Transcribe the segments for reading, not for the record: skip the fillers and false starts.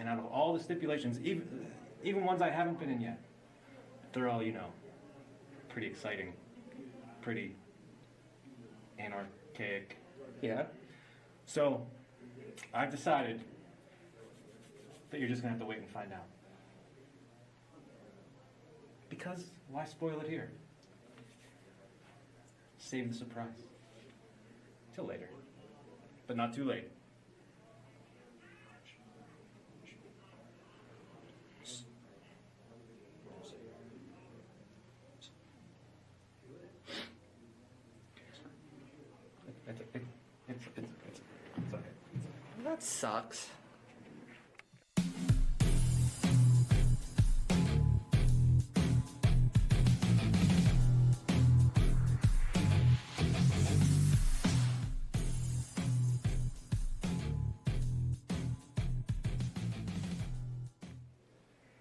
And out of all the stipulations, even ones I haven't been in yet, they're all, pretty exciting, pretty anarchic. Yeah. So, I've decided that you're just going to have to wait and find out. Because why spoil it here? Save the surprise. Till later. But not too late. It's okay. That sucks.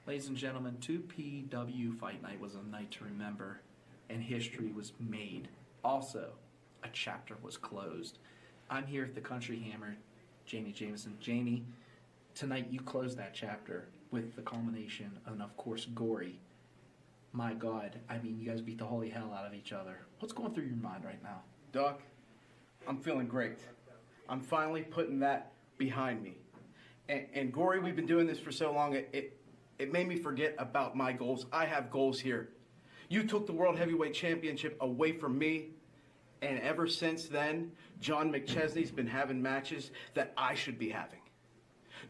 Ladies and gentlemen, 2PW Fight Night was a night to remember, and history was made. Also, a chapter was closed. I'm here at the Country Hammer, Jamie Jameson. Jamie, tonight you closed that chapter with the culmination and, of course, Gory. My God, I mean, you guys beat the holy hell out of each other. What's going through your mind right now? Doc, I'm feeling great. I'm finally putting that behind me. And Gory, we've been doing this for so long, it made me forget about my goals. I have goals here. You took the World Heavyweight Championship away from me, and ever since then, John McChesney's been having matches that I should be having.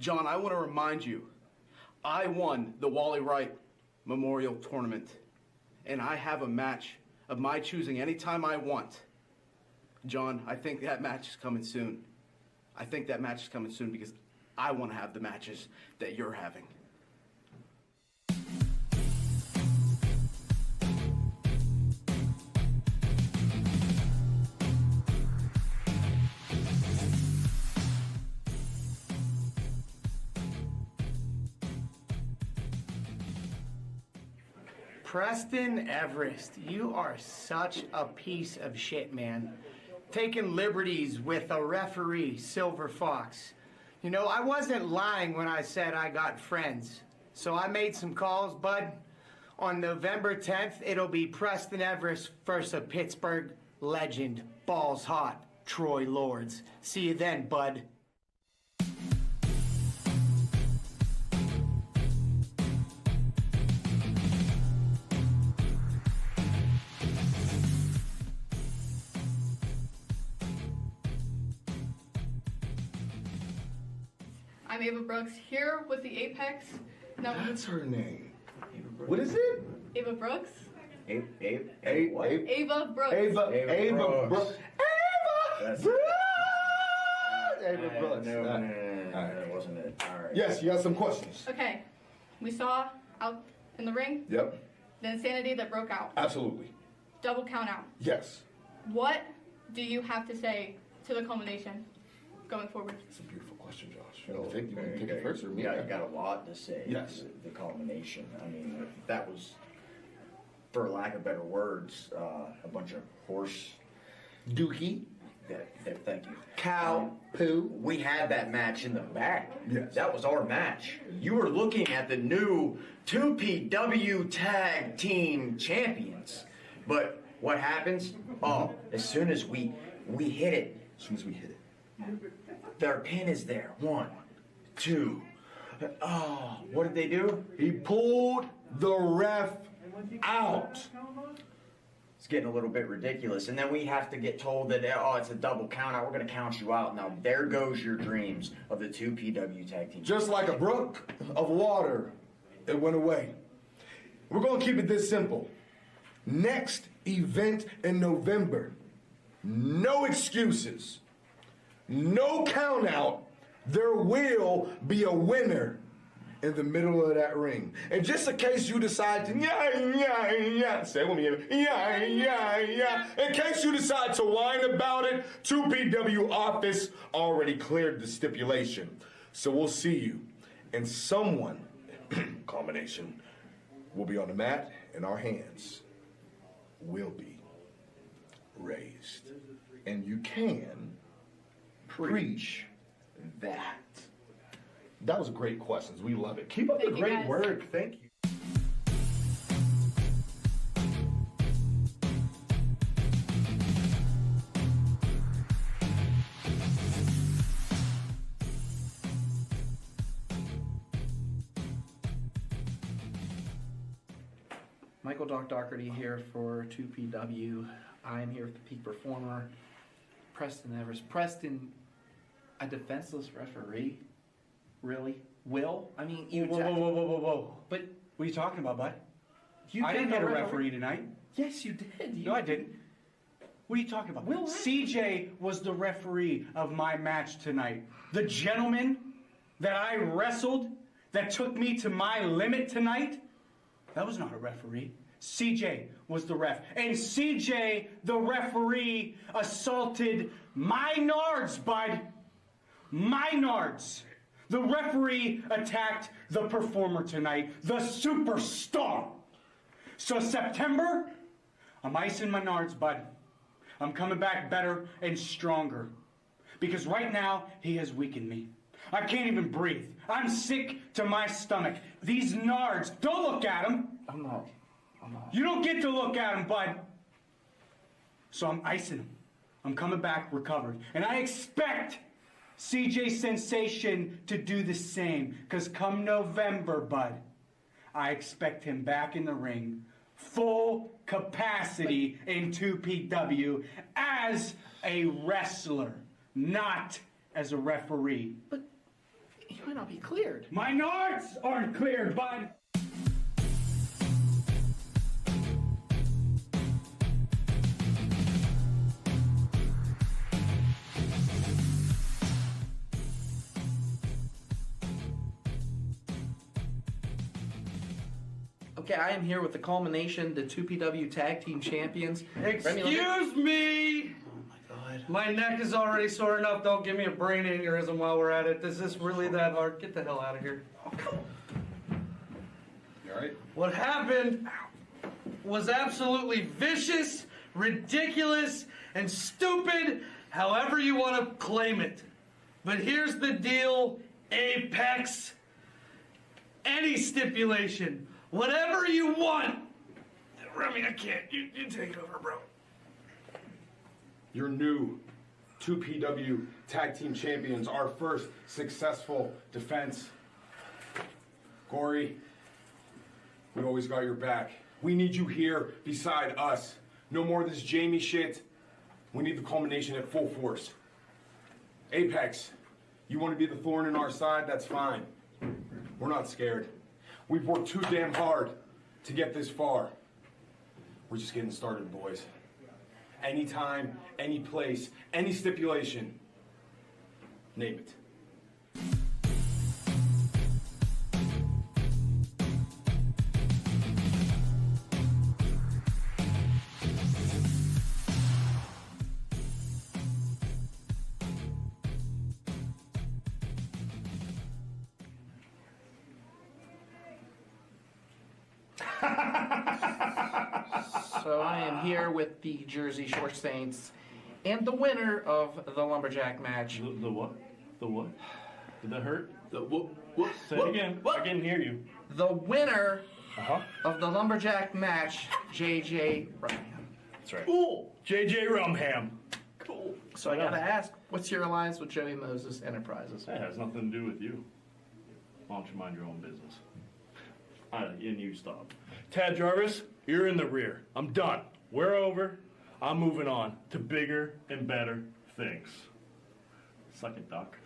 John, I want to remind you, I won the Wally Wright Memorial Tournament, and I have a match of my choosing anytime I want. John, I think that match is coming soon. I think that match is coming soon because I want to have the matches that you're having. Preston Everest, you are such a piece of shit, man. Taking liberties with a referee, Silver Fox. You know, I wasn't lying when I said I got friends. So I made some calls, bud. On November 10th, it'll be Preston Everest versus a Pittsburgh legend, balls hot, Troy Lords. See you then, bud. I'm Ava Brooks here with the Apex. Now, That's her name. What is it? Ava Brooks? Ava Ava Brooks. Ava Brooks. Ava Brooks. No, that wasn't it. All right. Yes, you got some questions. Okay, we saw out in the ring Yep, the insanity that broke out. absolutely. Double count out. Yes. What do you have to say to the culmination going forward? It's a beautiful question, Josh. So, You want to take it first or me? Yeah, I got a lot to say. Yes. The culmination. I mean, that was, for lack of better words, a bunch of horse. Dookie. Thank you. Cow. Poo. We had that match in the back. Yes. That was our match. You were looking at the new 2PW Tag Team Champions. But what happens? Oh, as soon as we hit it. As soon as we hit it. Their pin is there. 1, 2. Oh, what did they do? He pulled the ref out. It's getting a little bit ridiculous. And then we have to get told that, oh, it's a double count out. We're going to count you out. Now, there goes your dreams of the 2PW Tag Team. Just like a brook of water, it went away. We're going to keep it this simple. Next event in November, no excuses, no count out. There will be a winner in the middle of that ring. And just in case you decide to, say it with me, in case you decide to whine about it, 2PW office already cleared the stipulation. So we'll see you. And someone, combination, will be on the mat and our hands will be raised. And you can preach that. That was great questions. We love it. Keep up the Thank you, great guys. work. Thank you. Michael Doc Doherty here for 2PW. I am here with the peak performer, Preston Evers. Preston, a defenseless referee? Really? Will? I mean, you Whoa. But What are you talking about, bud? you I didn't get get a referee tonight. Yes, you did. No, I didn't. What are you talking about? Will CJ was the referee of my match tonight. The gentleman that I wrestled, that took me to my limit tonight, that was not a referee. CJ was the ref. And CJ, the referee, assaulted my nards, bud. My nards. The referee attacked the performer tonight, the superstar. So September, I'm icing my nards, bud. I'm coming back better and stronger. Because right now, he has weakened me. I can't even breathe. I'm sick to my stomach. These nards, don't look at them. I'm not. You don't get to look at them, bud. So I'm icing them. I'm coming back recovered. And I expect CJ Sensation to do the same. Because come November, bud, I expect him back in the ring, full capacity in 2PW as a wrestler, not as a referee. But you might not be cleared. My nards aren't cleared, bud. Okay, I am here with the culmination, the 2PW Tag Team Champions. Excuse me! My neck is already sore enough. Don't give me a brain aneurysm while we're at it. Is this really that hard? Get the hell out of here. You all right? What happened was absolutely vicious, ridiculous, and stupid, however you want to claim it. But here's the deal, Apex. Any stipulation, whatever you want. Remy, I can't. You take over, bro. Your new 2PW Tag Team Champions, our first successful defense. Gory, we always got your back. We need you here beside us. No more of this Jamie shit. We need the culmination at full force. Apex, you want to be the thorn in our side? That's fine. We're not scared. We've worked too damn hard to get this far. We're just getting started, boys. Anytime, any place, any stipulation. Name it. So I am here with the Jersey Shore Saints and the winner of the Lumberjack match. The what? The what? Did that hurt? The what? Say it again. I didn't hear you. The winner Uh-huh. of the Lumberjack match, JJ Ryan. That's right. Cool. JJ Rumham. Cool. So I gotta ask, what's your alliance with Joey Moses Enterprises? That has nothing to do with you. Why don't you mind your own business? And you stop. Tad Jarvis, you're in the rear. I'm done. We're over. I'm moving on to bigger and better things. Suck it, Doc.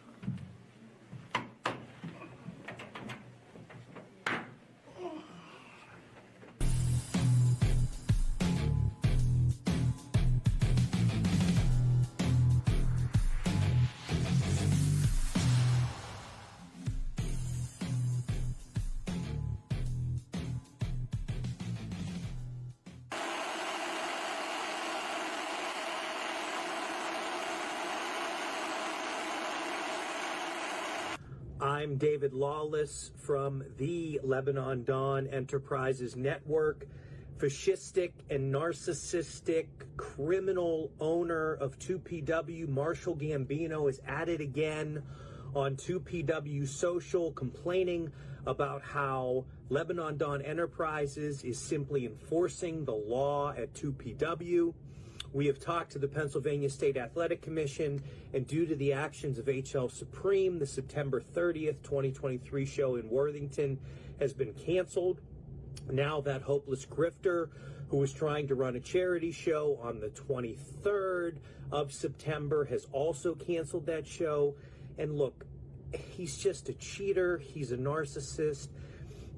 I'm David Lawless from the Lebanon Dawn Enterprises Network, fascistic and narcissistic criminal owner of 2PW. Marshall Gambino is at it again on 2PW Social complaining about how Lebanon Dawn Enterprises is simply enforcing the law at 2PW. We have talked to the Pennsylvania State Athletic Commission, and due to the actions of HL Supreme, the September 30th, 2023 show in Worthington has been canceled. Now that hopeless grifter who was trying to run a charity show on the 23rd of September has also canceled that show. And look, he's just a cheater, he's a narcissist,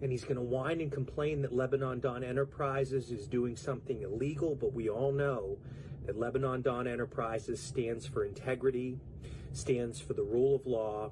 and he's going to whine and complain that Lebanon Dawn Enterprises is doing something illegal, but we all know that Lebanon Dawn Enterprises stands for integrity, stands for the rule of law,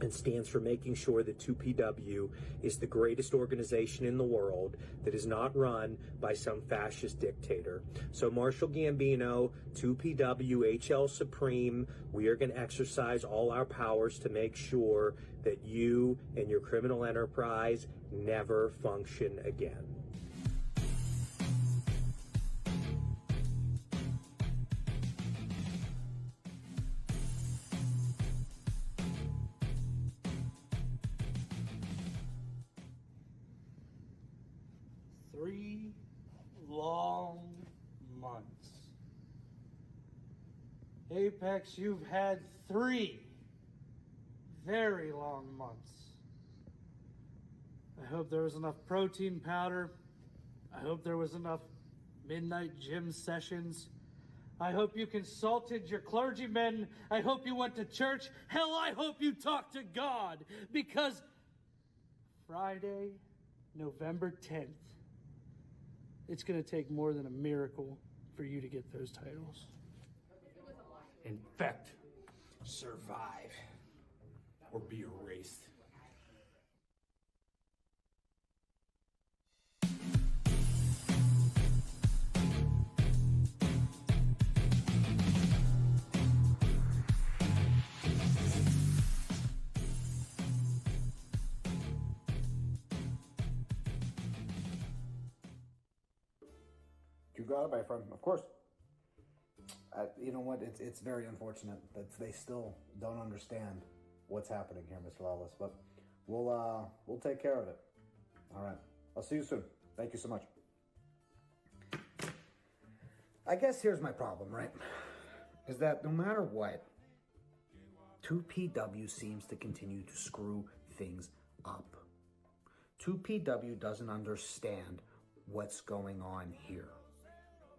and stands for making sure that 2PW is the greatest organization in the world that is not run by some fascist dictator. So Marshall Gambino, 2PW, HL Supreme, we are going to exercise all our powers to make sure that you and your criminal enterprise never function again. Long months. Apex, you've had 3 very long months. I hope there was enough protein powder. I hope there was enough midnight gym sessions. I hope you consulted your clergymen. I hope you went to church. Hell, I hope you talked to God, because Friday, November 10th, it's going to take more than a miracle for you to get those titles. Infect, survive, or be erased. You got it, my friend. Of course. You know what? It's very unfortunate that they still don't understand what's happening here, Mr. Lawless. But we'll take care of it. All right. I'll see you soon. Thank you so much. I guess here's my problem, right? Is that no matter what, 2PW seems to continue to screw things up. 2PW doesn't understand what's going on here.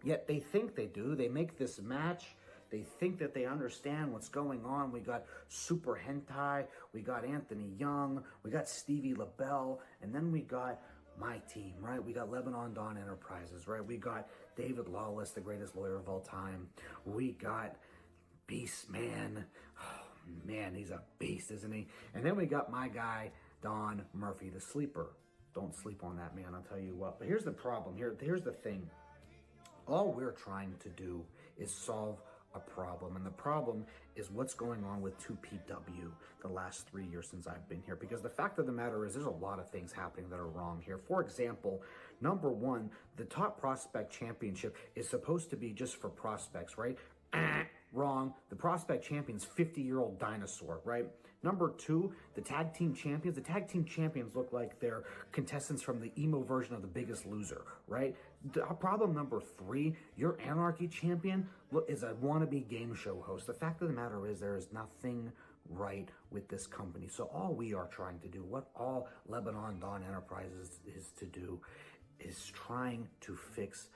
Yet they think they do. They make this match. They think that they understand what's going on. We got Super Hentai. We got Anthony Young. We got Stevie LaBelle. And then we got my team, right? We got Lebanon Dawn Enterprises, right? We got David Lawless, the greatest lawyer of all time. We got Beast Man. Oh, man, he's a beast, isn't he? And then we got my guy, Don Murphy, the sleeper. Don't sleep on that man, I'll tell you what. But here's the problem. Here's the thing. All we're trying to do is solve a problem. And the problem is what's going on with 2PW the last 3 years since I've been here. Because the fact of the matter is there's a lot of things happening that are wrong here. For example, number one, the Top Prospect Championship is supposed to be just for prospects, right? Wrong. The Prospect Champion's 50-year-old dinosaur, right? Number two, the Tag Team Champions. The Tag Team Champions look like they're contestants from the emo version of The Biggest Loser, right? Problem number three, your Anarchy Champion is a wannabe game show host. The fact of the matter is there is nothing right with this company. So all we are trying to do, what all Lebanon Dawn Enterprises is to do, is trying to fix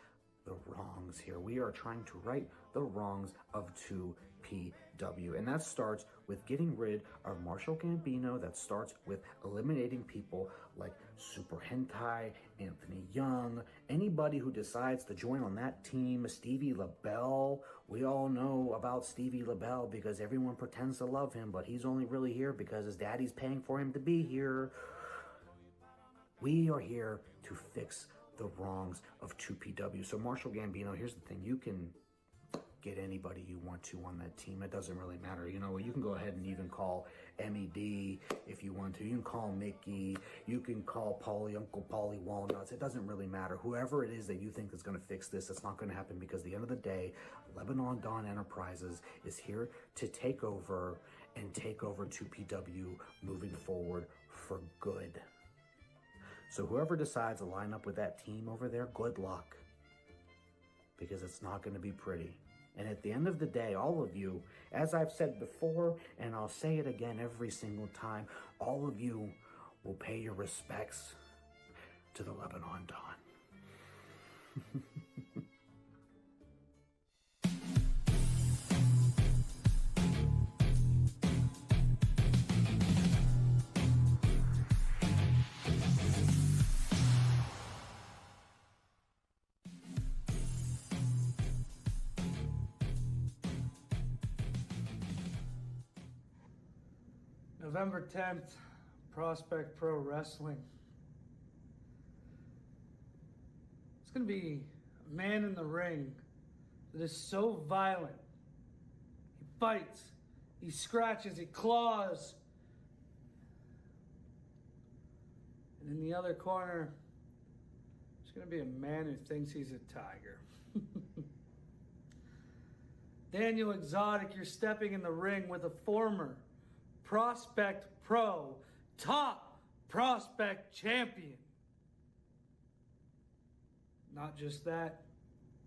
the wrongs here. We are trying to right the wrongs of 2PW. And that starts with getting rid of Marshall Gambino. That starts with eliminating people like Super Hentai, Anthony Young, anybody who decides to join on that team, Stevie LaBelle. We all know about Stevie LaBelle because everyone pretends to love him, but he's only really here because his daddy's paying for him to be here. We are here to fix the wrongs of 2PW. So Marshall Gambino, here's the thing. You can get anybody you want to on that team. It doesn't really matter. You know, you can go ahead and even call MED if you want to. You can call Mickey. You can call Paulie, Uncle Paulie Walnuts. It doesn't really matter. Whoever it is that you think is going to fix this, it's not going to happen because at the end of the day, Lebanon Dawn Enterprises is here to take over and take over 2PW moving forward for good. So whoever decides to line up with that team over there, good luck. Because it's not going to be pretty. And at the end of the day, all of you, as I've said before, and I'll say it again every single time, all of you will pay your respects to the Lebanon Don. November 10th, Prospect Pro Wrestling. It's going to be a man in the ring that is so violent. He bites, he scratches, he claws. And in the other corner, there's going to be a man who thinks he's a tiger. Daniel Exotic, you're stepping in the ring with a former Prospect Pro top prospect champion. Not just that,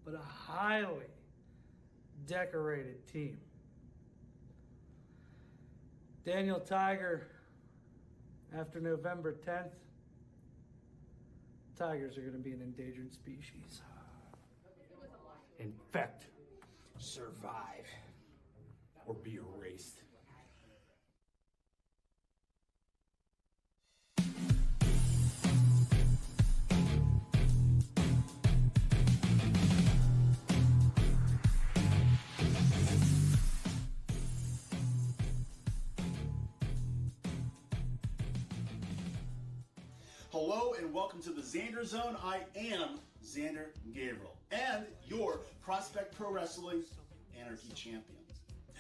but a highly decorated team. Daniel Tiger, after November 10th, tigers are going to be an endangered species. Infect, survive, or be erased. Hello and welcome to the Xander Zone. I am Xander Gabriel and your Prospect Pro Wrestling Anarchy champion.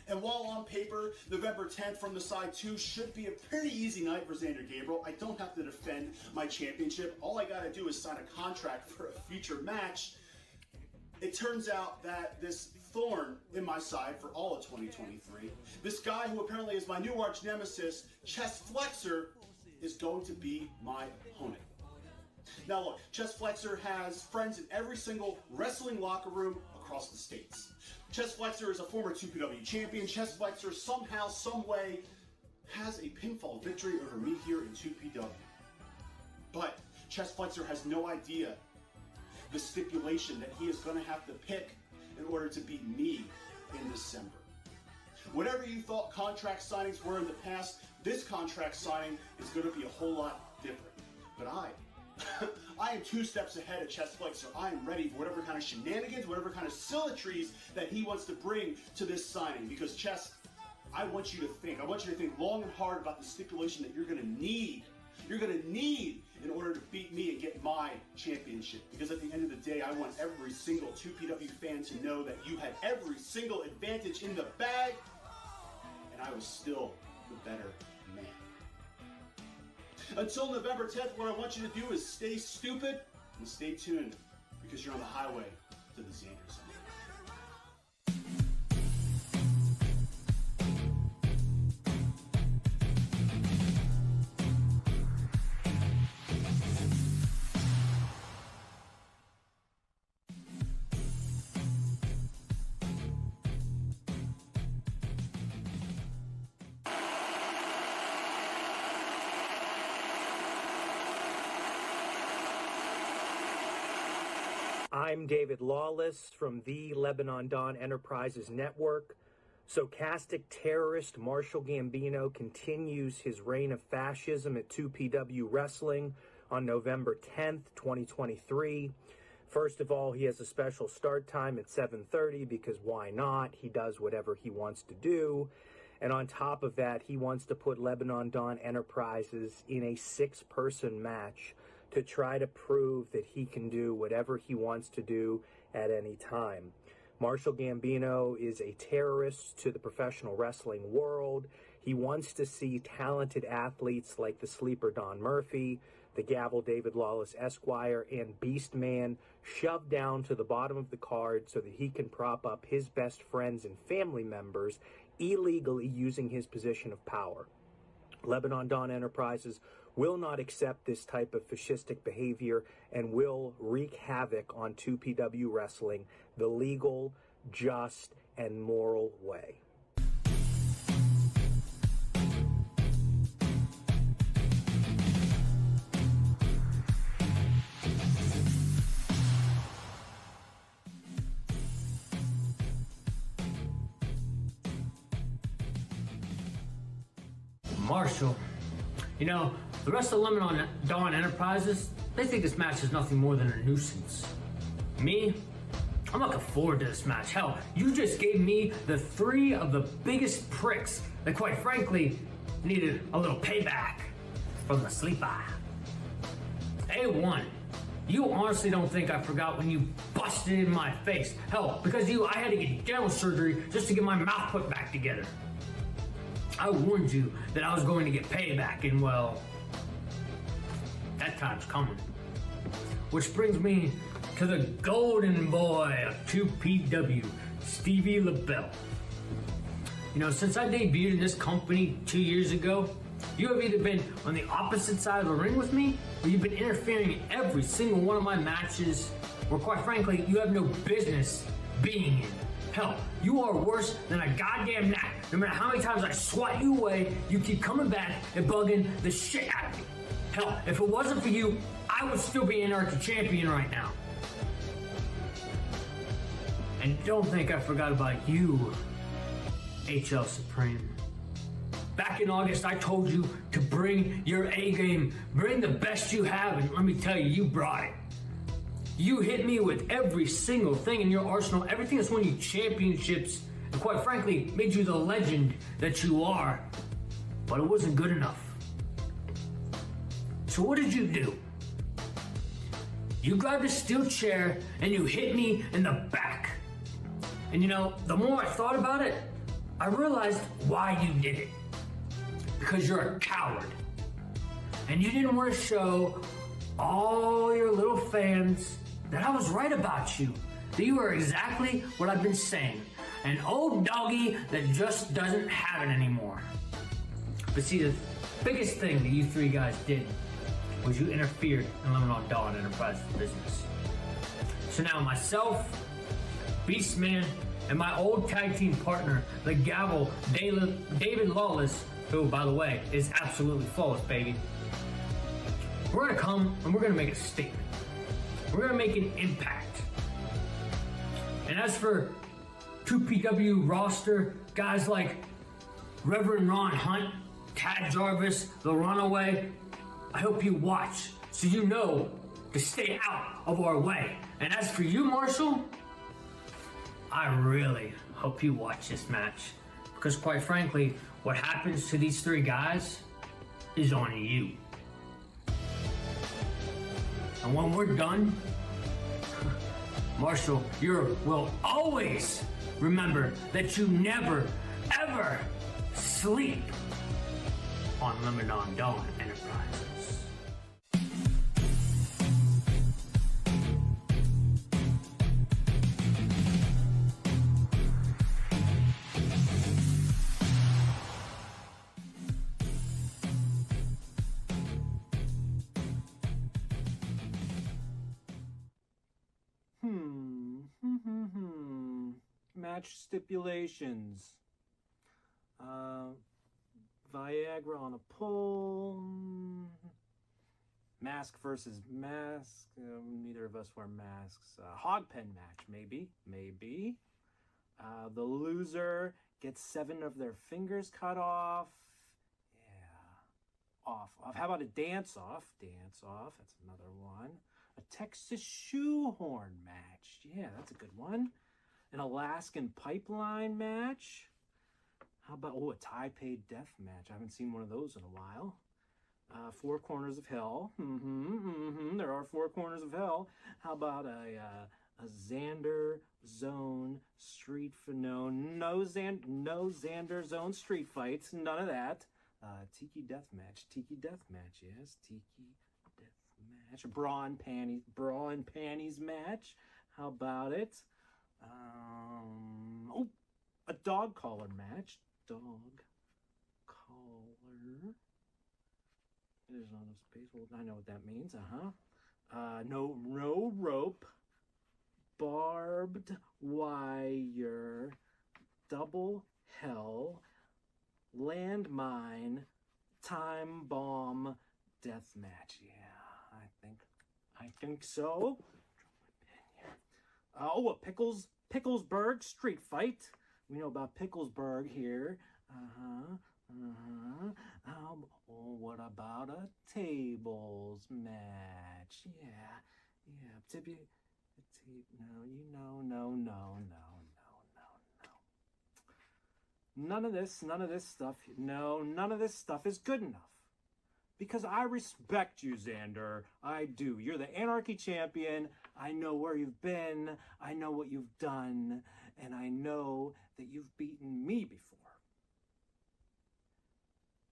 And while on paper, November 10th from the side 2 should be a pretty easy night for Xander Gabriel. I don't have to defend my championship. All I gotta do is sign a contract for a future match. It turns out that this thorn in my side for all of 2023, this guy who apparently is my new arch nemesis, Chest Flexor, is going to be my opponent. Now look, Chest Flexor has friends in every single wrestling locker room across the states. Chest Flexor is a former 2PW champion. Chest Flexor somehow, some way, has a pinfall victory over me here in 2PW. But Chest Flexor has no idea the stipulation that he is going to have to pick in order to beat me in December. Whatever you thought contract signings were in the past, this contract signing is going to be a whole lot different. But I am 2 steps ahead of Chest Flexor. I am ready for whatever kind of shenanigans, whatever kind of silly that he wants to bring to this signing. Because Chest, I want you to think long and hard about the stipulation that you're going to need in order to beat me and get my championship. Because at the end of the day, I want every single 2PW fan to know that you had every single advantage in the bag, and I was still the better man. Until November 10th, what I want you to do is stay stupid and stay tuned, because you're on the highway to the Xander Zone. I'm David Lawless from the Lebanon Dawn Enterprises Network. Stochastic terrorist Marshall Gambino continues his reign of fascism at 2PW Wrestling on November 10th, 2023. First of all, he has a special start time at 7:30 because why not? He does whatever he wants to do. And on top of that, he wants to put Lebanon Dawn Enterprises in a 6-person match to try to prove that he can do whatever he wants to do at any time. Marshall Gambino is a terrorist to the professional wrestling world. He wants to see talented athletes like the Sleeper Don Murphy, the Gavel David Lawless Esquire, and Beastman shoved down to the bottom of the card so that he can prop up his best friends and family members illegally using his position of power. Lebanon Dawn Enterprises will not accept this type of fascistic behavior and will wreak havoc on 2PW Wrestling the legal, just, and moral way. Marshall, you know, the rest of Lebanon Dawn Enterprises, they think this match is nothing more than a nuisance. Me, I'm looking forward to this match. Hell, you just gave me the three of the biggest pricks that, quite frankly, needed a little payback from the sleeper. A1, you honestly don't think I forgot when you busted in my face. Hell, because you, I had to get dental surgery just to get my mouth put back together. I warned you that I was going to get payback, and well, that time's coming. Which brings me to the golden boy of 2PW, Stevie LaBelle. You know, since I debuted in this company 2 years ago, you have either been on the opposite side of the ring with me, or you've been interfering in every single one of my matches, or quite frankly, you have no business being in. Hell, you are worse than a goddamn gnat. No matter how many times I swat you away, you keep coming back and bugging the shit out of me. Hell, if it wasn't for you, I would still be Anarchy Champion right now. And don't think I forgot about you, HL Supreme. Back in August, I told you to bring your A game, bring the best you have, and let me tell you, you brought it. You hit me with every single thing in your arsenal, everything that's won you championships, and quite frankly, made you the legend that you are. But it wasn't good enough. So what did you do? You grabbed a steel chair and you hit me in the back. And you know, the more I thought about it, I realized why you did it. Because you're a coward. And you didn't want to show all your little fans that I was right about you. That you are exactly what I've been saying. An old doggy that just doesn't have it anymore. But see, the biggest thing that you three guys did was you interfered in Lebanon Dawn Enterprises business. So now myself, Beastman, and my old tag team partner, the Gavel, David Lawless, who, by the way, is absolutely flawless, baby. We're gonna come and we're gonna make a statement. We're gonna make an impact. And as for 2PW roster, guys like Reverend Ron Hunt, Tad Jarvis, The Runaway, I hope you watch so you know to stay out of our way. And as for you, Marshall, I really hope you watch this match. Because quite frankly, what happens to these three guys is on you. And when we're done, Marshall, you will always remember that you never, ever sleep on Lebanon Dawn Enterprises. Match stipulations. Viagra on a pole. Mask versus mask. Neither of us wear masks. Hog pen match, maybe. Maybe. The loser gets 7 of their fingers cut off. Yeah. Off. How about a dance off? Dance off. That's another one. A Texas shoehorn match. Yeah, that's a good one. An Alaskan pipeline match. How about, a Taipei death match? I haven't seen one of those in a while. 4 corners of hell. There are 4 corners of hell. How about a Xander Zone street for no Xander Zone street fights. None of that. Tiki death match. Tiki death match. Yes, Tiki death match. A bra and panties match. How about it? a dog collar match. Dog collar. There's not enough space. Well, I know what that means. No rope. Barbed wire. Double hell. Landmine. Time bomb. Death match. Yeah, I think so. Oh, a Picklesburg street fight. We know about Picklesburg here. What about a tables match? Yeah. No. None of this stuff. No, none of this stuff is good enough. Because I respect you, Xander. I do. You're the Anarchy champion. I know where you've been. I know what you've done. And I know that you've beaten me before.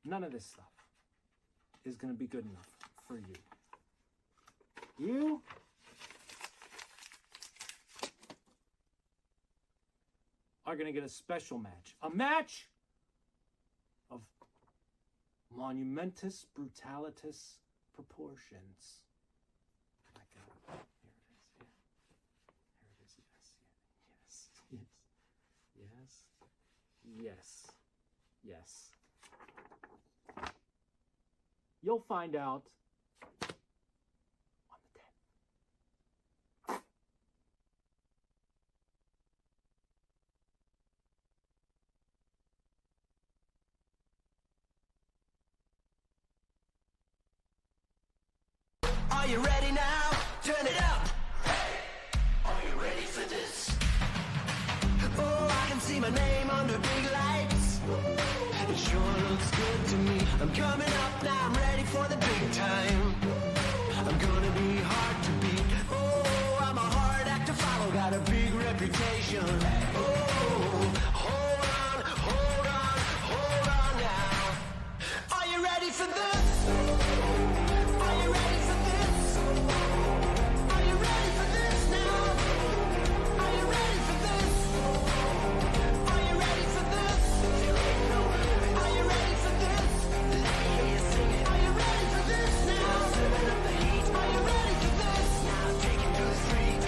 None of this stuff is going to be good enough for you. You are going to get a special match. A match of monumentous, brutalitous proportions. My God. Here it is. Yes. You'll find out on the 10th. Are you ready now? Turn it up. Are you ready for this? Oh, I can see my name under big lights. It sure looks good to me. I'm coming up now, I'm ready for the big time. I'm gonna be hard to beat. Oh, I'm a hard act to follow, got a big reputation. Oh, hold on now. Are you ready for this? Are you ready for this? Are you ready for this now? Are you ready for this? Are you ready for this? Are you ready for this? Are you ready for this now? Are you ready for this? Now take it to the street.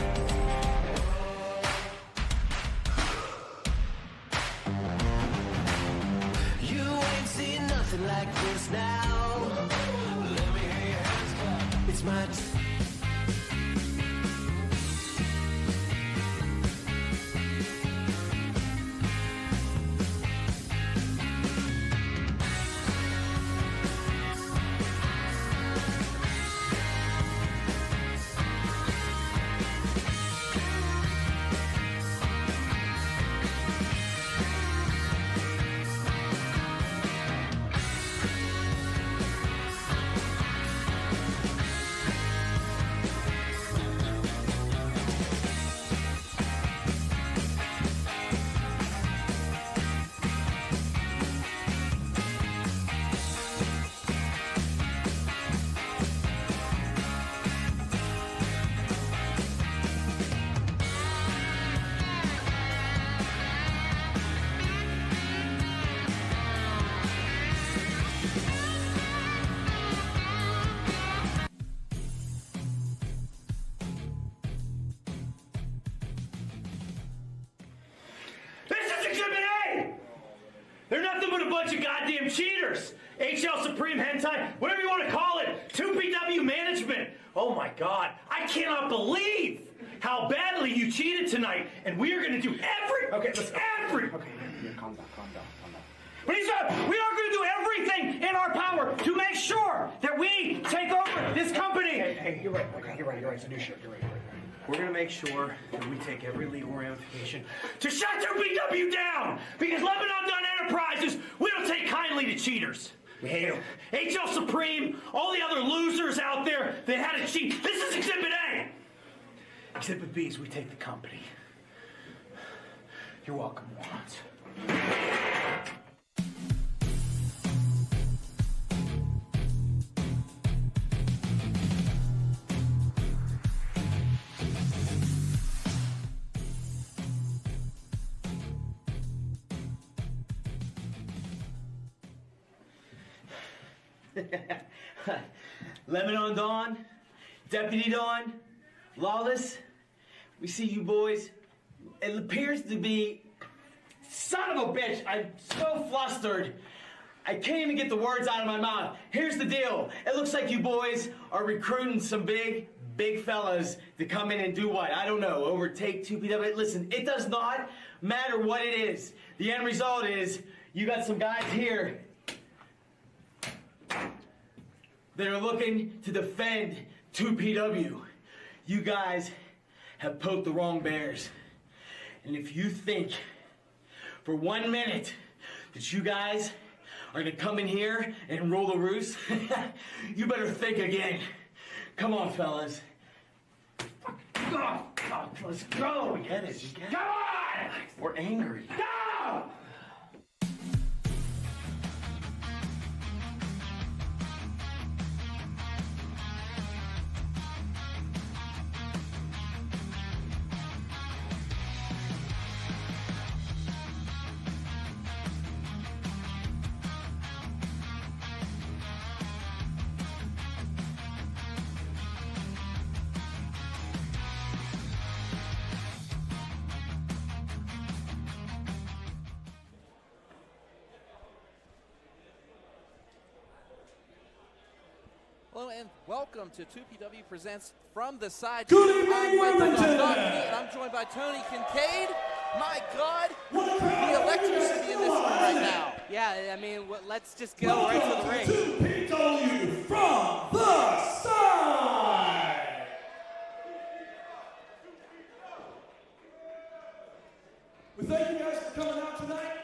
You ain't seen nothing like this now. Let me hear your hands clap. It's my They're nothing but a bunch of goddamn cheaters. HL Supreme Hentai, whatever you want to call it. 2PW Management. Oh my God, I cannot believe how badly you cheated tonight. And we are going to do Okay, calm down. We are going to do everything in our power to make sure that we take over this company. Hey, you're right. Okay, you're right. It's a new ship. You're right. We're going to make sure that we take every legal ramification to shut 2PW down. Because Lebanon Dunn Enterprises, we don't take kindly to cheaters. We hate them. HL Supreme, all the other losers out there that had to cheat. This is Exhibit A. Exhibit B is we take the company. You're welcome, Wands. Lemon on Dawn, Deputy Dawn, Lawless, we see you boys. It appears to be... Son of a bitch, I'm so flustered. I can't even get the words out of my mouth. Here's the deal. It looks like you boys are recruiting some big fellas to come in and do what? I don't know, overtake 2PW. Listen, it does not matter what it is. The end result is you got some guys here that are looking to defend 2PW. You guys have poked the wrong bears. And if you think for 1 minute that you guys are gonna come in here and roll the roost, you better think again. Come on, fellas. Let's go. We get it. You get it. Come on! We're angry. Go! Hello and welcome to 2PW Presents From the Side. Good evening, I'm Michael Wilmington! Dottie, and I'm joined by Tony Kincaid. My God, the electricity in this room right now. Yeah, I mean, let's just go right to the ring. 2PW From the Side! We thank you guys for coming out tonight.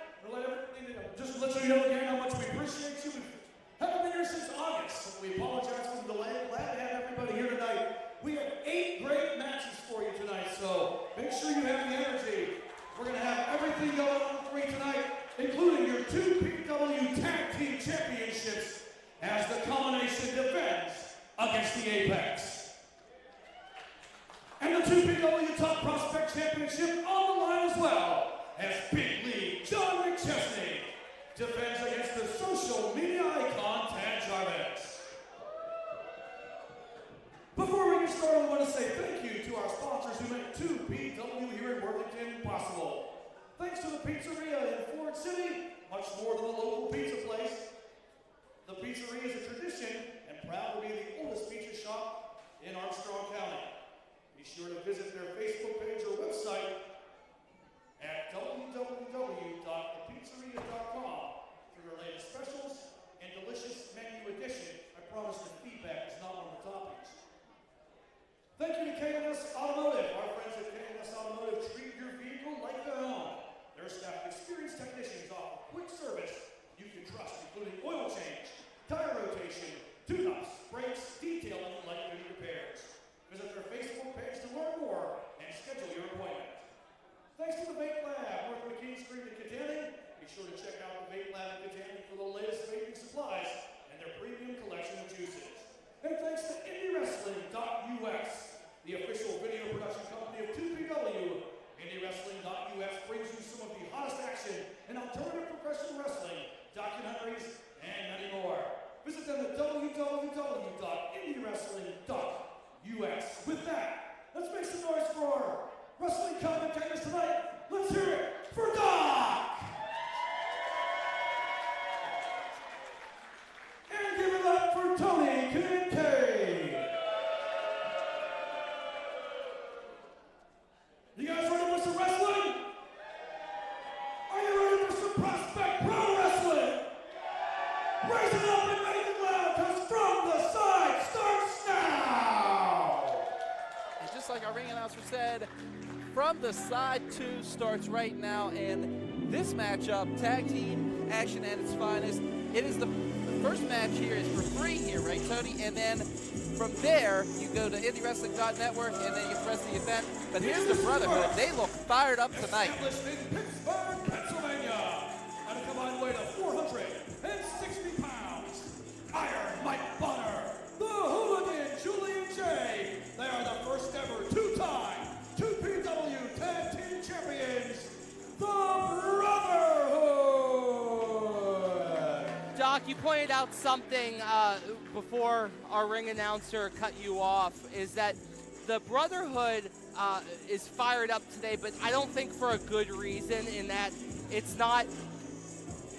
Just to let you know again how much we appreciate you. We haven't been here since August. We apologize for the delay. Glad to have everybody here tonight. We have 8 great matches for you tonight, so make sure you have the energy. We're going to have everything going on for you tonight, including your 2PW Tag Team Championships as the combination defends against the Apex. And the 2PW Top Prospect Championship on the line as well, as Big League John McChesney defends against the social media icon Tad Jarvis. Before we get started, I want to say thank you to our sponsors who make 2PW here in Worthington possible. Thanks to the pizzeria in Florida City, much more than a local pizza place. The pizzeria is a tradition and proud to be the oldest pizza shop in Armstrong County. Be sure to visit their Facebook page or website at www.thepizzeria.com for your latest specials and delicious menu addition. I promise the feedback is not one of the toppings. Thank you to K&S Automotive. Our friends at K&S Automotive treat your vehicle like their own. Their staff of experienced technicians offer quick service you can trust, including oil change, tire rotation, tune-ups, brakes, detailing, and light-duty repairs. Visit their Facebook page to learn more and schedule your appointment. Thanks to the Vape Lab, North McKean Street in Katanning. Be sure to check out the Vape Lab in Katanning for the latest vaping supplies and their premium collection of juices. And thanks to IndyWrestling.us, the official video production company of 2PW. IndyWrestling.us brings you some of the hottest action in alternative professional wrestling, documentaries, and many more. Visit them at www.IndyWrestling.us. With that, let's make some noise for our wrestling commentators tonight. Let's hear it for Doc! And give it up for Tony Kincaid. You guys ready for some wrestling? Are you ready for some Prospect Pro Wrestling? Raise it up and make it loud, because From the Side starts now! And just like our ring announcer said, From the Side 2 starts right now, and this matchup, tag team action at its finest. It is the first match here is for free here, right, Tony? And then from there, you go to IndyWrestling.network, and then you get the rest of the event. But here's the Brotherhood. They look fired up tonight. Established in Pittsburgh, Pennsylvania, at a combined weight of 460 pounds. Iron Mike Bonner, the Hooligan Julian J. They are the first ever two-time 2PW Tag Team Champions, the Brotherhood. Doc, you pointed out something before our ring announcer cut you off, is that the Brotherhood is fired up today, but I don't think for a good reason, in that it's not,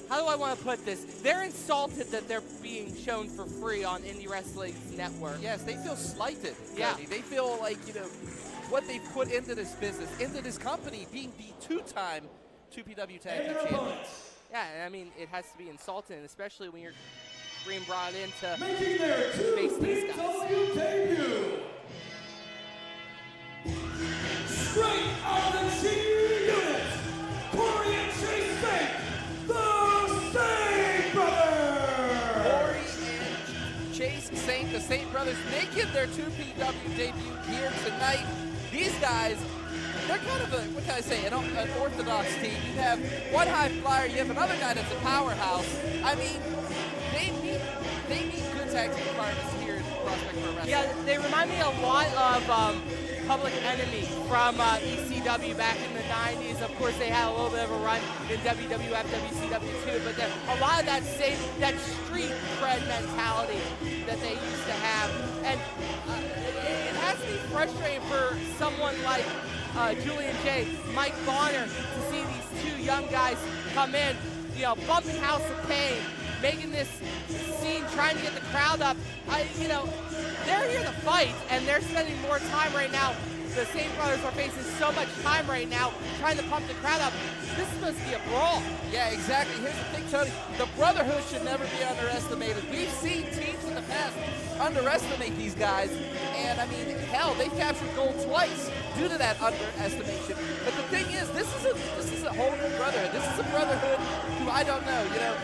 how do I want to put this? They're insulted that they're being shown for free on Indie Wrestling's network. Yes, they feel slighted. Yeah. Cody. They feel like, what they've put into this business, into this company, being the two-time 2PW Tag Team Champions. Yeah, and I mean, it has to be insulting, especially when you're being brought in to Making their face these guys. 2PW debut. Straight out of the G unit, Corey and Chase Saint, the Saint Brothers! Corey and Chase Saint, the Saint Brothers, making their 2PW debut here tonight. These guys, they're kind of what can I say, an orthodox team. You have one high flyer, you have another guy that's a powerhouse. I mean, they meet good tag team requirements here in Prospect Pro Wrestling. Yeah, they remind me a lot of Public Enemy from ECW back in the 90s. Of course, they had a little bit of a run in WWF, WCW too, but a lot of that street cred mentality that they used to have. And it has to be frustrating for someone like Julian J, Mike Bonner, to see these two young guys come in, bumping House of Pain, making this scene, trying to get the crowd up. They're here to fight, and they're spending more time right now. The Saint Brothers are facing so much time right now, trying to pump the crowd up. This is supposed to be a brawl. Yeah, exactly. Here's the thing, Tony. The Brotherhood should never be underestimated. We've seen teams in the past underestimate these guys, and I mean, hell, they've captured gold twice due to that underestimation. But the thing is, this is a whole new Brotherhood. This is a Brotherhood who I don't know.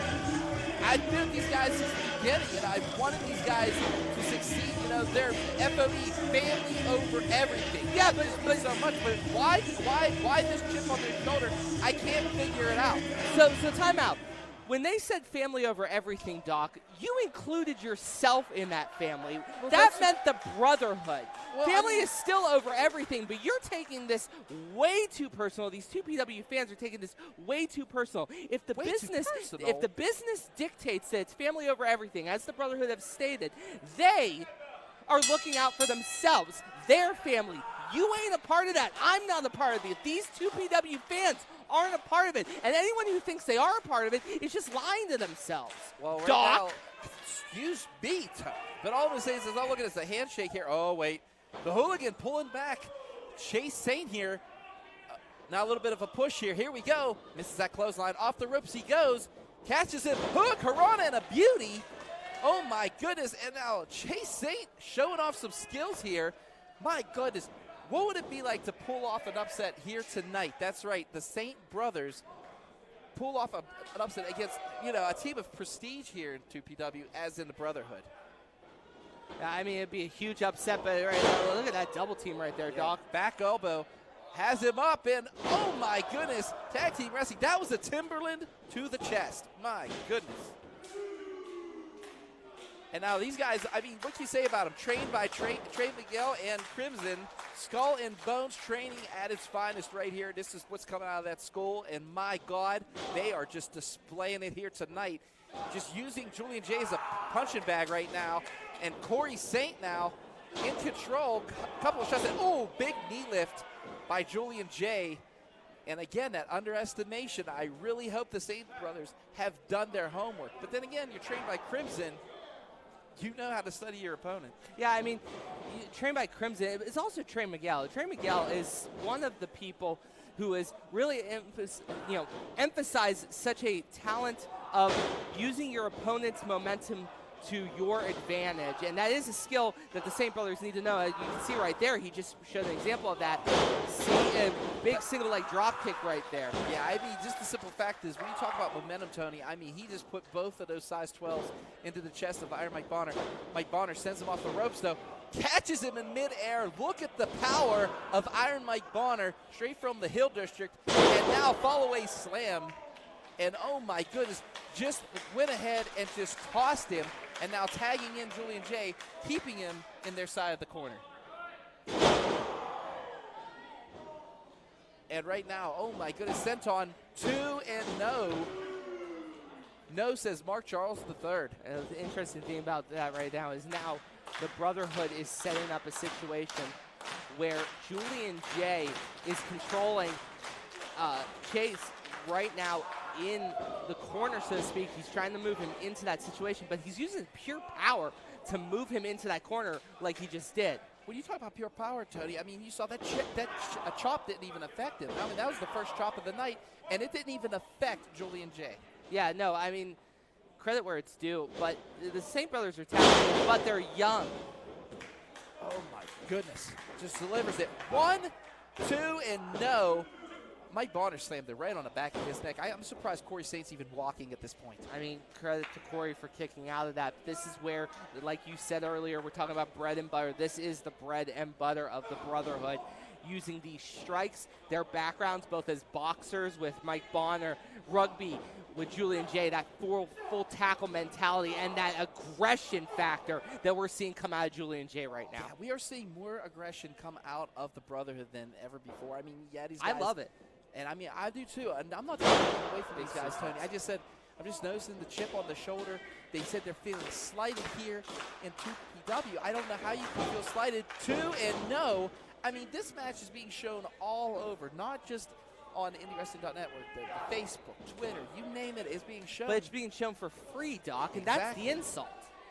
I've been with these guys since the beginning, and I've wanted these guys to succeed. They're FOE, family over everything. Yeah, but so much. But why this chip on their shoulder? I can't figure it out. So time out. When they said family over everything, Doc, you included yourself in that family. Well, that meant the Brotherhood. Well, family is still over everything, but you're taking this way too personal. These 2PW fans are taking this way too personal. If the business dictates that it's family over everything, as the Brotherhood have stated, they are looking out for themselves, their family. You ain't a part of that. I'm not a part of it. These 2PW fans aren't a part of it. And anyone who thinks they are a part of it is just lying to themselves. Well, right Doc. now, excuse me, Tom, but all I'm going to say is, I'm looking at the handshake here. Oh, wait. The hooligan pulling back. Chase Saint here. Now a little bit of a push here. Here we go. Misses that clothesline. Off the ropes he goes. Catches him. Hook. Harana and a beauty. Oh, my goodness. And now Chase Saint showing off some skills here. My goodness. What would it be like to pull off an upset here tonight? That's right. The Saint Brothers pull off an upset against, a team of prestige here in 2PW, as in the Brotherhood. Yeah, I mean, it'd be a huge upset, but look at that double team right there, Doc. Back elbow has him up, and oh my goodness, tag team wrestling. That was a Timberland to the chest. My goodness. And now these guys, I mean, what can you say about them? Trained by Trey Miguel and Crimson. Skull and Bones training at its finest right here. This is what's coming out of that school, and my God, they are just displaying it here tonight. Just using Julian J as a punching bag right now, and Corey Saint now in control. Couple of shots, and big knee lift by Julian J. And again, that underestimation. I really hope the Saint Brothers have done their homework. But then again, you're trained by Crimson. You know how to study your opponent. Yeah, I mean, trained by Crimson. It's also Trey Miguel. Trey Miguel is one of the people who has really emphasized such a talent of using your opponent's momentum to your advantage. And that is a skill that the Saint Brothers need to know. As you can see right there, he just showed an example of that. See a big single leg drop kick right there. Yeah, I mean, just the simple fact is, when you talk about momentum, Tony, I mean, he just put both of those size 12s into the chest of Iron Mike Bonner. Mike Bonner sends him off the ropes, though. Catches him in midair. Look at the power of Iron Mike Bonner, straight from the Hill District. And now follow-away slam. And oh my goodness, just went ahead and just tossed him. And now tagging in Julian J, keeping him in their side of the corner. And right now, oh my goodness, Senton 2-0. No, says Mark Charles III. The interesting thing about that right now is now the Brotherhood is setting up a situation where Julian J is controlling Chase right now in the corner, so to speak. He's trying to move him into that situation, but he's using pure power to move him into that corner like he just did. When you talk about pure power, Tony, I mean, you saw that chop didn't even affect him. I mean, that was the first chop of the night, and it didn't even affect Julian J. Yeah, no, I mean, credit where it's due, but the St. Brothers are talented, but they're young. Oh, my goodness. Just delivers it. 1, 2, and no. Mike Bonner slammed it right on the back of his neck. I'm surprised Corey Saint's even walking at this point. I mean, credit to Corey for kicking out of that. This is where, like you said earlier, we're talking about bread and butter. This is the bread and butter of the Brotherhood. Using these strikes, their backgrounds, both as boxers with Mike Bonner, rugby with Julian J, that full tackle mentality and that aggression factor that we're seeing come out of Julian J right now. Yeah, we are seeing more aggression come out of the Brotherhood than ever before. I mean, yeah, these guys. I love it. And I mean, I do too. And I'm not taking away from these guys, Tony. I'm just noticing the chip on the shoulder. They said they're feeling slighted here in 2PW. I don't know how you can feel slighted. 2 and no. I mean, this match is being shown all over, not just on IndyWrestling.net, the Facebook, Twitter, you name it, is being shown. But it's being shown for free, Doc, and that's the insult.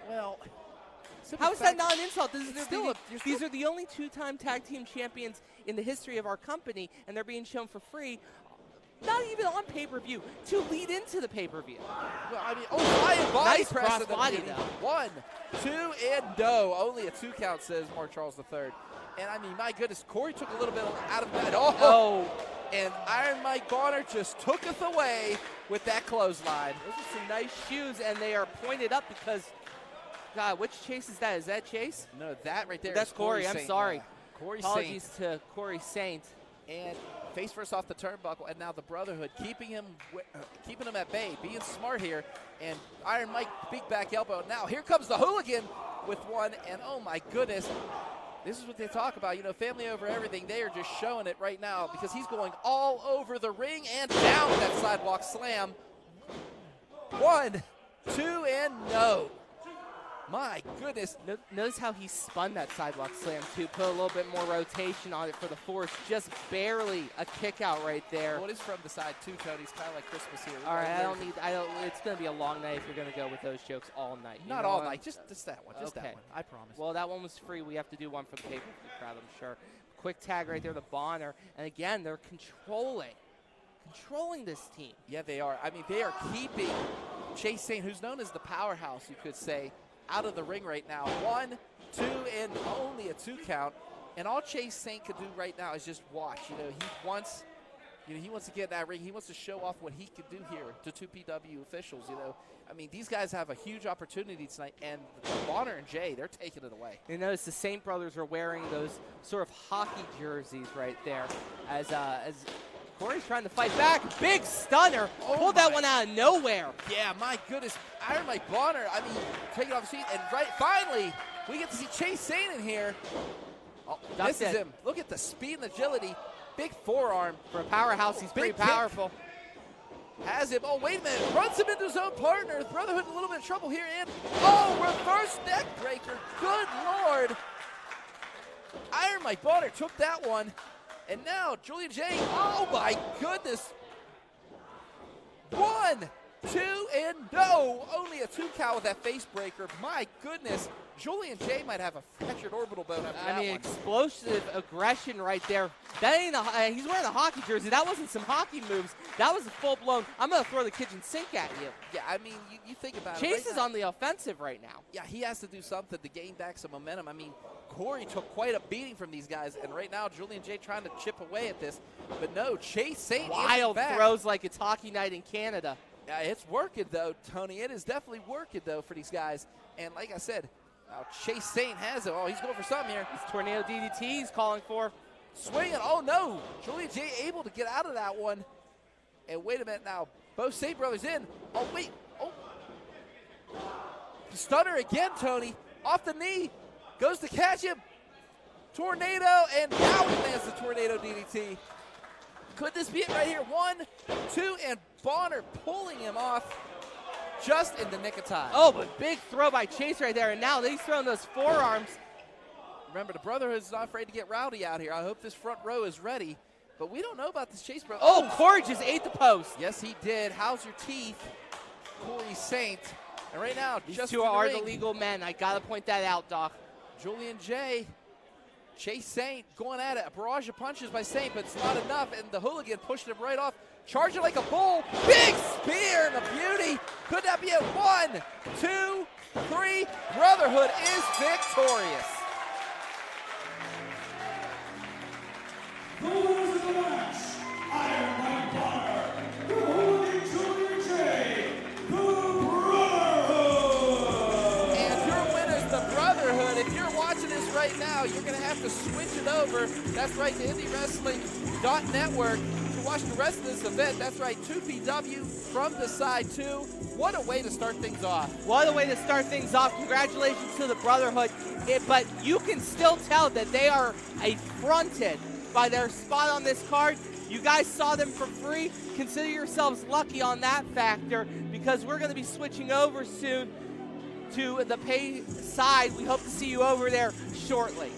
Well, how is that not an insult? These are the only 2-time tag team champions in the history of our company, and they're being shown for free, not even on pay-per-view, to lead into the pay-per-view. Well, I mean, flying body nice press cross body, though. 1, 2, and no. Only a 2 count, says Mark Charles III. And I mean, my goodness, Corey took a little bit out of that. Oh! And Iron Mike Bonner just tooketh away with that clothesline. Those are some nice shoes, and they are pointed up because, God, which Chase is that? Is that Chase? No, that right there That's is Corey Corey. I'm Saint. sorry. Yeah. Corey Apologies Saint. to Corey Saint. And face first off the turnbuckle, and now the Brotherhood keeping him at bay, being smart here. And Iron Mike, big back elbow. Now here comes the hooligan with one, and oh my goodness. This is what they talk about, you know, family over everything. They are just showing it right now because he's going all over the ring and down with that sidewalk slam. 1, 2, and no. My goodness. Notice how he spun that sidewalk slam, too. Put a little bit more rotation on it for the force. Just barely a kick out right there. Well, it is from the side, too, Tony. It's kind of like Christmas here. All right, it's going to be a long night if you're going to go with those jokes all night. Not all night, just that one. Just that one, I promise. Well, that one was free. We have to do one for the pay-per-view crowd, I'm sure. Quick tag right there, the Bonner. And again, they're controlling this team. Yeah, they are. I mean, they are keeping Chase Saint, who's known as the powerhouse, you could say, out of the ring right now. 1, 2, and only a 2 count. And all Chase Saint could do right now is just watch. You know, he wants to get in that ring. He wants to show off what he could do here to 2PW officials. You know, I mean, these guys have a huge opportunity tonight, and Bonner and Jay, they're taking it away. You notice the Saint brothers are wearing those sort of hockey jerseys right there, as Corey's trying to fight back. Big stunner. Pulled that one out of nowhere. Yeah, my goodness. Iron Mike Bonner, I mean, taking off the seat. And finally, we get to see Chase Saint in here. Oh, this is him. Look at the speed and agility. Big forearm. For a powerhouse, he's pretty powerful. Has him. Oh, wait a minute. Runs him into his own partner. Brotherhood in a little bit of trouble here. And, reverse neck breaker. Good Lord. Iron Mike Bonner took that one. And now, Julian J, oh my goodness. 1, 2, and no. Only a 2 count with that face breaker. My goodness. Julian J might have a fractured orbital bone after that one. Explosive aggression right there. That ain't he's wearing a hockey jersey. That wasn't some hockey moves. That was a full-blown, I'm going to throw the kitchen sink at you. Yeah, I mean, you think about Chase it. Chase is on the offensive right now. Yeah, he has to do something to gain back some momentum. I mean, Corey took quite a beating from these guys, and right now Julian J trying to chip away at this. But no, Chase Saint wild throws like it's hockey night in Canada. Yeah, it's working, though, Tony. It is definitely working, though, for these guys. And like I said, now Chase Saint has it. Oh, he's going for something here. This tornado DDT he's calling for. Swinging. Oh, no. Julian J able to get out of that one. And wait a minute now. Both Saint brothers in. Oh, wait. Oh. Stunner again, Tony. Off the knee. Goes to catch him. Tornado. And now he lands the tornado DDT. Could this be it right here? 1, 2, and Bonner pulling him off. just in the nick of time. Oh, but big throw by Chase right there, and now he's throwing those forearms. Remember, the Brotherhood's not afraid to get rowdy out here. I hope this front row is ready, but we don't know about this Chase brother. Oh, Corey just ate the post. Yes, he did. How's your teeth, Corey Saint? And right now, These just two in are ring, the legal men. I got to point that out, Doc. Julian J. Chase Saint going at it. A barrage of punches by Saint, but it's not enough, and the hooligan pushed him right off. Charging like a bull. Big spear and a beauty. Could that be it? 1, 2, 3. Brotherhood is victorious. The winners of the match, Iron Mike Bonner, the Hooligan Julian J, the Brotherhood. And your winners, the Brotherhood. If you're watching this right now, you're going to have to switch it over. That's right, to IndyWrestling.network to watch the rest of this event. That's right, 2PW from the side 2. What a way to start things off. What a way to start things off. Congratulations to the Brotherhood. But you can still tell that they are affronted by their spot on this card. You guys saw them for free. Consider yourselves lucky on that factor, because we're going to be switching over soon to the pay side. We hope to see you over there shortly.